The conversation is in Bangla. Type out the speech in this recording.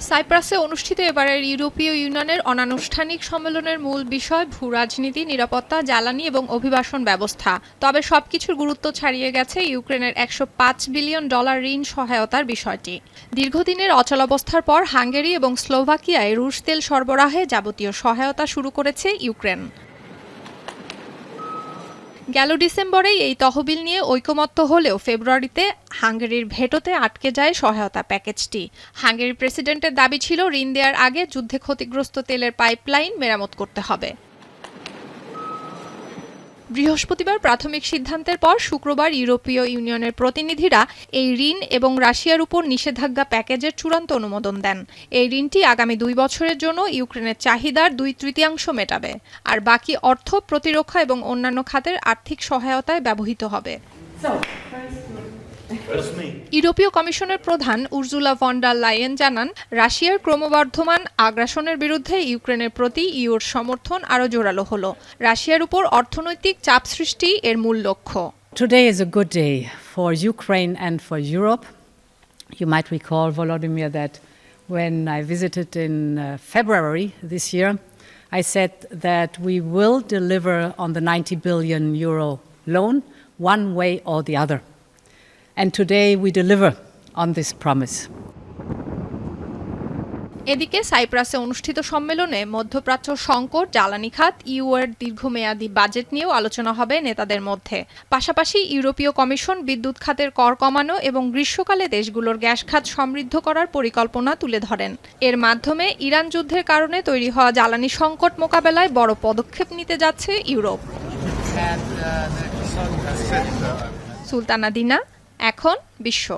সাইপ্রাসে অনুষ্ঠিত এবারের ইউরোপীয় ইউনিয়নের অনানুষ্ঠানিক সম্মেলনের মূল বিষয় ভূ-রাজনীতি, নিরাপত্তা, জ্বালানি এবং অভিবাসন ব্যবস্থা। তবে সবকিছুর গুরুত্ব ছাড়িয়ে গেছে ইউক্রেনের $105 বিলিয়ন ঋণ সহায়তার বিষয়টি। দীর্ঘদিনের অচলাবস্থার পর হাঙ্গেরি এবং স্লোভাকিয়ায় রুশ তেল সরবরাহে যাবতীয় সহায়তা শুরু করেছে ইউক্রেন। গেল ডিসেম্বরেই এই তহবিল নিয়ে ঐকমত্য হলেও ফেব্রুয়ারিতে হাঙ্গেরির ভেটোতে আটকে যায় সহায়তা প্যাকেজটি। হাঙ্গেরির প্রেসিডেন্টের দাবি ছিল ঋণ দেওয়ার আগে যুদ্ধে ক্ষতিগ্রস্ত তেলের পাইপলাইন মেরামত করতে হবে। বৃহস্পতিবার প্রাথমিক সিদ্ধান্তের পর শুক্রবার ইউরোপীয় ইউনিয়নের প্রতিনিধিরা এই ঋণ এবং রাশিয়ার উপর নিষেধাজ্ঞা প্যাকেজের চূড়ান্ত অনুমোদন দেন। এই ঋণটি আগামী 2 বছরের জন্য ইউক্রেনের চাহিদার 2/3 মেটাবে, আর বাকি অর্থ প্রতিরক্ষা এবং অন্যান্য খাতের আর্থিক সহায়তায় ব্যবহৃত হবে। ইউরোপীয় কমিশনের প্রধান উর্জুলা ভন ডার লায়েন জানান, রাশিয়ার ক্রমবর্ধমান আগ্রাসনের বিরুদ্ধে ইউক্রেনের প্রতি ইউর সমর্থন আরও জোরালো হলো। রাশিয়ার উপর অর্থনৈতিক চাপ সৃষ্টি এর মূল লক্ষ্য। Today is a good day for Ukraine and for Europe. You might recall, Volodymyr, that when I visited in February this year, I said that we will deliver on the €90 billion loan one way or the other. And today we deliver on this promise. এদিকে সাইপ্রাসে অনুষ্ঠিত সম্মেলনে মধ্যপ্রাচ্য সংকট, জ্বালানি খাত, ইউএর দীর্ঘমেয়াদী বাজেট নিয়েও আলোচনা হবে নেতাদের মধ্যে। পাশাপাশি ইউরোপীয় কমিশন বিদ্যুৎ খাতের কর কমানো এবং গ্রীষ্মকালে দেশগুলোর গ্যাস খাত সমৃদ্ধ করার পরিকল্পনা তুলে ধরেন। এর মাধ্যমে ইরান যুদ্ধের কারণে তৈরি হওয়া জ্বালানি সংকট মোকাবেলায় বড় পদক্ষেপ নিতে যাচ্ছে ইউরোপ। সুলতানা দিনা, এখন বিশ্ব।